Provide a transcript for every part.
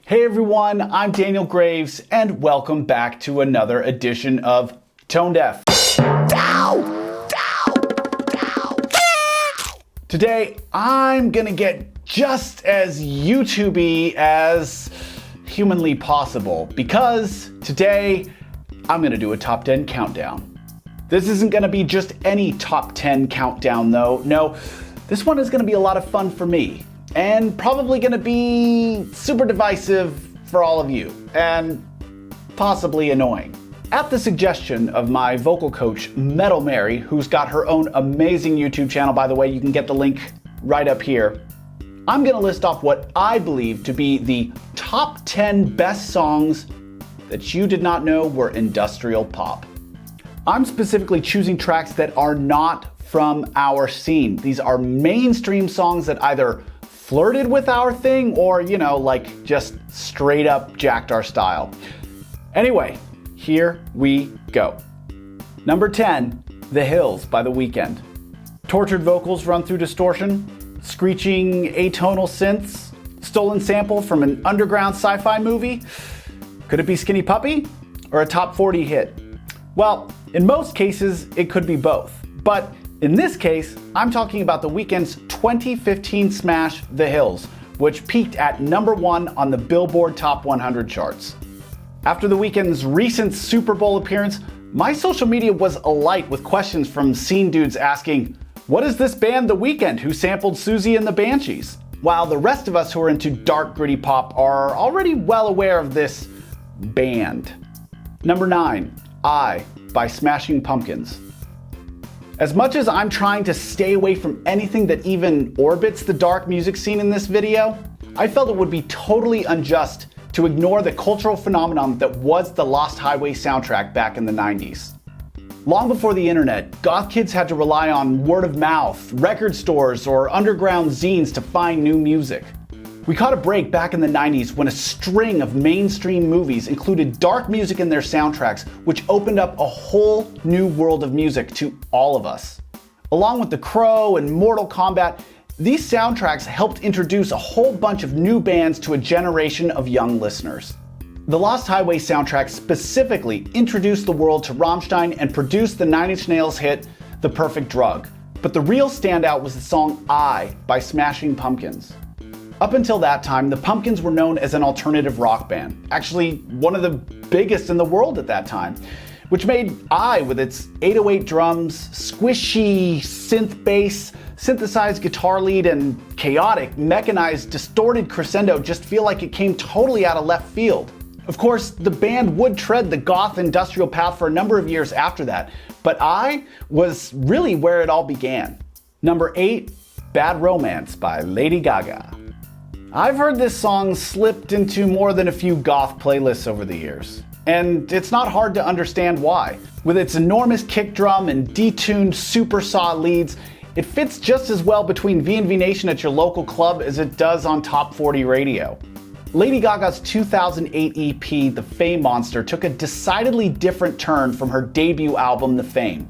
Hey everyone, I'm Daniel Graves, and welcome back to another edition of Tone Deaf. Today, I'm gonna get just as YouTube-y as humanly possible, because today, I'm gonna do a top 10 countdown. This isn't gonna be just any top 10 countdown though. No, this one is gonna be a lot of fun for me, and probably gonna be super divisive for all of you, and possibly annoying. At the suggestion of my vocal coach, Metal Mary, who's got her own amazing YouTube channel, by the way, you can get the link right up here, I'm gonna list off what I believe to be the top 10 best songs that you did not know were industrial pop. I'm specifically choosing tracks that are not from our scene. These are mainstream songs that either flirted with our thing or, like just straight up jacked our style. Anyway, here we go. Number 10, The Hills by The Weeknd. Tortured vocals run through distortion, screeching atonal synths, stolen sample from an underground sci-fi movie. Could it be Skinny Puppy or a top 40 hit? Well, in most cases, it could be both. But in this case, I'm talking about The Weeknd's 2015 smash, The Hills, which peaked at number 1 on the Billboard Top 100 charts. After The Weeknd's recent Super Bowl appearance, my social media was alight with questions from scene dudes asking, "What is this band The Weeknd who sampled Susie and the Banshees?" While the rest of us who are into dark, gritty pop are already well aware of this band. Number 9, I by Smashing Pumpkins. As much as I'm trying to stay away from anything that even orbits the dark music scene in this video, I felt it would be totally unjust to ignore the cultural phenomenon that was the Lost Highway soundtrack back in the 90s. Long before the internet, goth kids had to rely on word of mouth, record stores, or underground zines to find new music. We caught a break back in the 90s when a string of mainstream movies included dark music in their soundtracks, which opened up a whole new world of music to all of us. Along with The Crow and Mortal Kombat, these soundtracks helped introduce a whole bunch of new bands to a generation of young listeners. The Lost Highway soundtrack specifically introduced the world to Rammstein and produced the Nine Inch Nails hit The Perfect Drug. But the real standout was the song I by Smashing Pumpkins. Up until that time, the Pumpkins were known as an alternative rock band, actually one of the biggest in the world at that time, which made I, with its 808 drums, squishy synth bass, synthesized guitar lead, and chaotic, mechanized, distorted crescendo just feel like it came totally out of left field. Of course, the band would tread the goth industrial path for a number of years after that, but I was really where it all began. Number 8, Bad Romance by Lady Gaga. I've heard this song slipped into more than a few goth playlists over the years, and it's not hard to understand why. With its enormous kick drum and detuned super saw leads, it fits just as well between V&V Nation at your local club as it does on Top 40 radio. Lady Gaga's 2008 EP, The Fame Monster, took a decidedly different turn from her debut album, The Fame.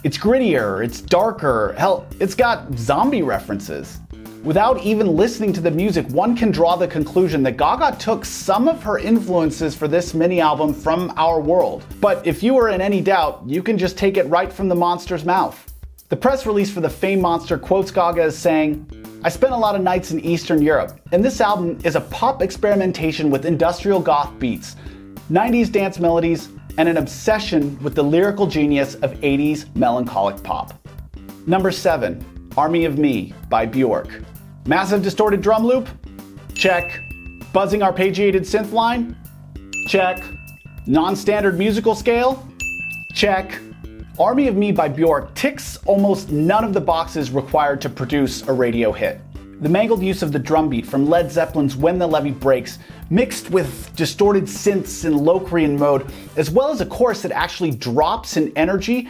It's grittier, it's darker, hell, it's got zombie references. Without even listening to the music, one can draw the conclusion that Gaga took some of her influences for this mini-album from our world. But if you are in any doubt, you can just take it right from the monster's mouth. The press release for The Fame Monster quotes Gaga as saying, "I spent a lot of nights in Eastern Europe, and this album is a pop experimentation with industrial goth beats, 90s dance melodies, and an obsession with the lyrical genius of 80s melancholic pop." Number 7, Army of Me by Bjork. Massive distorted drum loop? Check. Buzzing arpeggiated synth line? Check. Non-standard musical scale? Check. Army of Me by Bjork ticks almost none of the boxes required to produce a radio hit. The mangled use of the drum beat from Led Zeppelin's When the Levee Breaks, mixed with distorted synths in Locrian mode, as well as a chorus that actually drops in energy,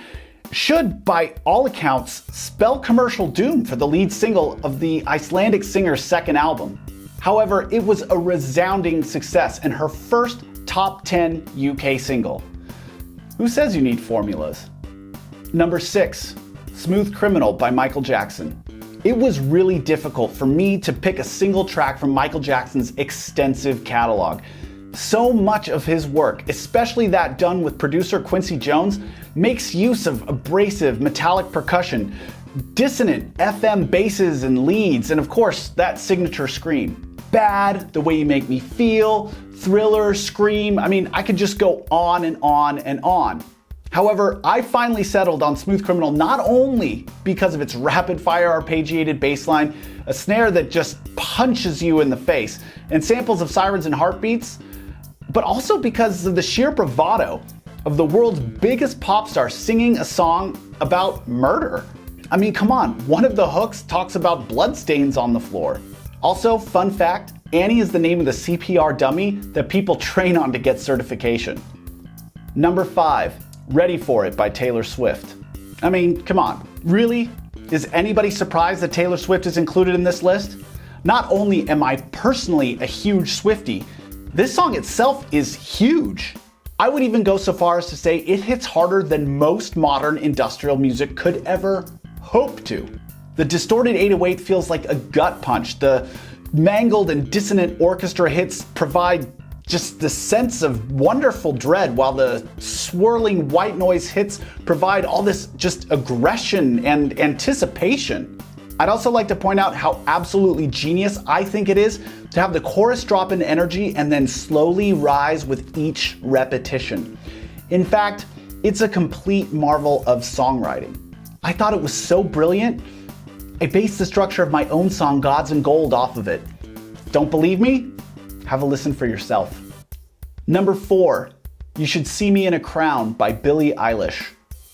should, by all accounts, spell commercial doom for the lead single of the Icelandic singer's second album. However, it was a resounding success and her first top 10 UK single. Who says you need formulas? Number 6, Smooth Criminal by Michael Jackson. It was really difficult for me to pick a single track from Michael Jackson's extensive catalog. So much of his work, especially that done with producer Quincy Jones, makes use of abrasive metallic percussion, dissonant FM basses and leads, and of course, that signature scream. Bad, The Way You Make Me Feel, Thriller, Scream, I could just go on and on and on. However, I finally settled on Smooth Criminal not only because of its rapid-fire arpeggiated bass line, a snare that just punches you in the face, and samples of sirens and heartbeats, but also because of the sheer bravado of the world's biggest pop star singing a song about murder. Come on, one of the hooks talks about bloodstains on the floor. Also, fun fact, Annie is the name of the CPR dummy that people train on to get certification. Number 5. Ready For It by Taylor Swift. Come on, really? Is anybody surprised that Taylor Swift is included in this list? Not only am I personally a huge Swiftie, this song itself is huge. I would even go so far as to say it hits harder than most modern industrial music could ever hope to. The distorted 808 feels like a gut punch. The mangled and dissonant orchestra hits provide just the sense of wonderful dread, while the swirling white noise hits provide all this just aggression and anticipation. I'd also like to point out how absolutely genius I think it is to have the chorus drop in energy and then slowly rise with each repetition. In fact, it's a complete marvel of songwriting. I thought it was so brilliant, I based the structure of my own song Gods and Gold off of it. Don't believe me? Have a listen for yourself. Number 4, You Should See Me in a Crown by Billie Eilish.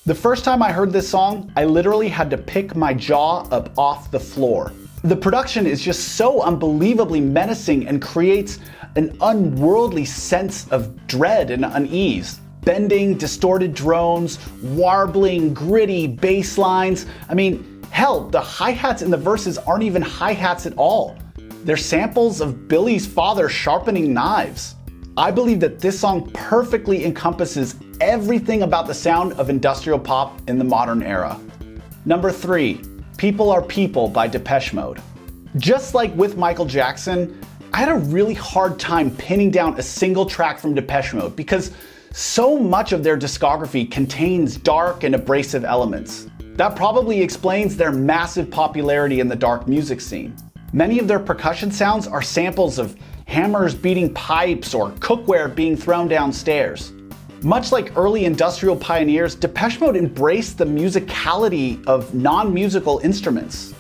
The first time I heard this song, I literally had to pick my jaw up off the floor. The production is just so unbelievably menacing and creates an unworldly sense of dread and unease. Bending, distorted drones, warbling, gritty bass lines. Hell, the hi-hats in the verses aren't even hi-hats at all. They're samples of Billie's father sharpening knives. I believe that this song perfectly encompasses everything about the sound of industrial pop in the modern era. Number 3, People Are People by Depeche Mode. Just like with Michael Jackson, I had a really hard time pinning down a single track from Depeche Mode because so much of their discography contains dark and abrasive elements. That probably explains their massive popularity in the dark music scene. Many of their percussion sounds are samples of hammers beating pipes or cookware being thrown downstairs. Much like early industrial pioneers, Depeche Mode embraced the musicality of non-musical instruments,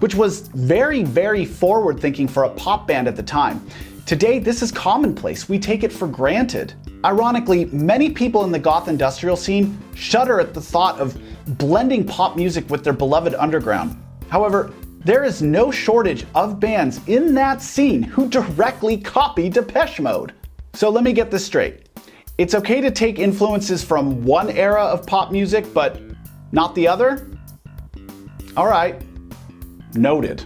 which was very, very forward-thinking for a pop band at the time. Today, this is commonplace. We take it for granted. Ironically, many people in the goth industrial scene shudder at the thought of blending pop music with their beloved underground. However, there is no shortage of bands in that scene who directly copy Depeche Mode. So let me get this straight. It's okay to take influences from one era of pop music, but not the other? Alright, noted.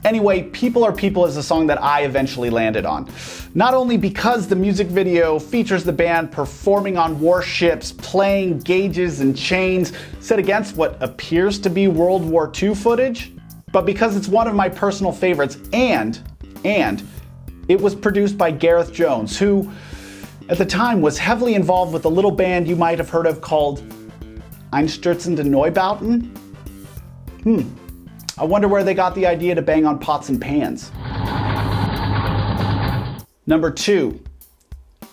Anyway, People Are People is a song that I eventually landed on. Not only because the music video features the band performing on warships, playing gauges and chains set against what appears to be World War II footage, but because it's one of my personal favorites, and it was produced by Gareth Jones, who at the time was heavily involved with a little band you might have heard of called Einstürzende Neubauten. I wonder where they got the idea to bang on pots and pans. Number 2,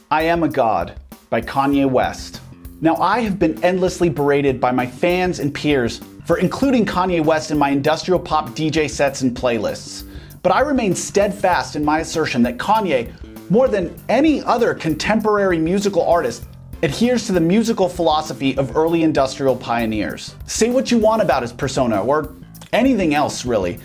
I Am a God by Kanye West. Now, I have been endlessly berated by my fans and peers for including Kanye West in my industrial pop DJ sets and playlists. But I remain steadfast in my assertion that Kanye, more than any other contemporary musical artist, adheres to the musical philosophy of early industrial pioneers. Say what you want about his persona, or anything else really.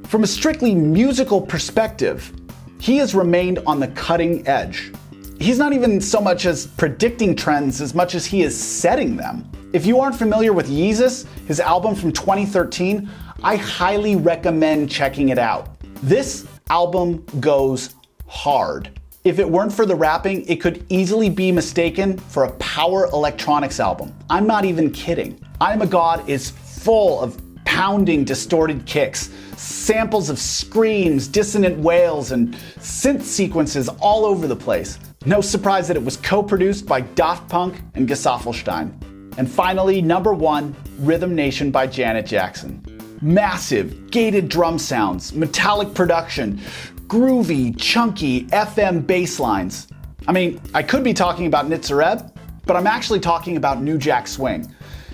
From a strictly musical perspective, he has remained on the cutting edge. He's not even so much as predicting trends as much as he is setting them. If you aren't familiar with Yeezus, his album from 2013, I highly recommend checking it out. This album goes hard. If it weren't for the rapping, it could easily be mistaken for a power electronics album. I'm not even kidding. I Am a God is full of pounding, distorted kicks, samples of screams, dissonant wails, and synth sequences all over the place. No surprise that it was co-produced by Daft Punk and Gesaffelstein. And finally, number 1, Rhythm Nation by Janet Jackson. Massive, gated drum sounds, metallic production, groovy, chunky FM bass lines. I mean, I could be talking about Nitzareb, but I'm actually talking about New Jack Swing.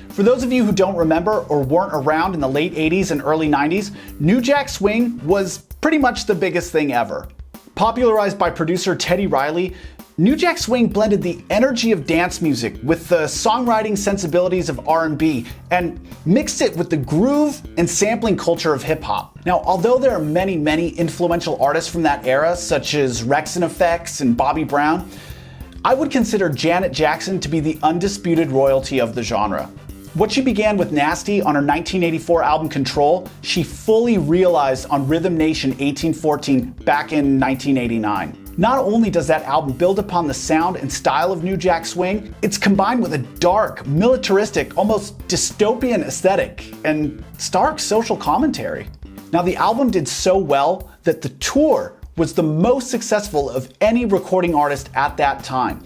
For those of you who don't remember or weren't around in the late 80s and early 90s, New Jack Swing was pretty much the biggest thing ever. Popularized by producer Teddy Riley, New Jack Swing blended the energy of dance music with the songwriting sensibilities of R&B and mixed it with the groove and sampling culture of hip hop. Now, although there are many influential artists from that era, such as Rex and Effects and Bobby Brown, I would consider Janet Jackson to be the undisputed royalty of the genre. What she began with Nasty on her 1984 album Control, she fully realized on Rhythm Nation 1814 back in 1989. Not only does that album build upon the sound and style of New Jack Swing, it's combined with a dark, militaristic, almost dystopian aesthetic and stark social commentary. Now, the album did so well that the tour was the most successful of any recording artist at that time.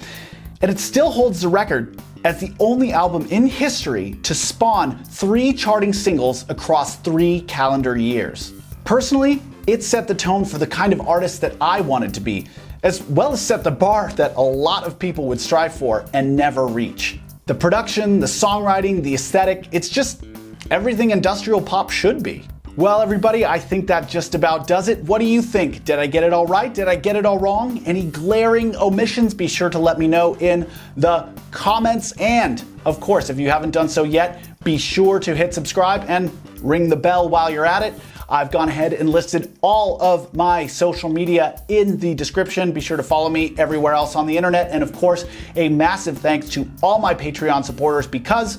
And it still holds the record as the only album in history to spawn 3 charting singles across 3 calendar years. Personally, it set the tone for the kind of artist that I wanted to be, as well as set the bar that a lot of people would strive for and never reach. The production, the songwriting, the aesthetic, it's just everything industrial pop should be. Well, everybody, I think that just about does it. What do you think? Did I get it all right? Did I get it all wrong? Any glaring omissions? Be sure to let me know in the comments. And, of course, if you haven't done so yet, be sure to hit subscribe and ring the bell while you're at it. I've gone ahead and listed all of my social media in the description. Be sure to follow me everywhere else on the internet. And, of course, a massive thanks to all my Patreon supporters because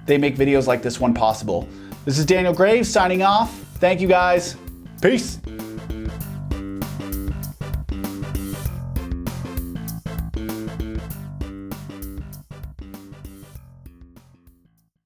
they make videos like this one possible. This is Daniel Graves signing off. Thank you guys. Peace.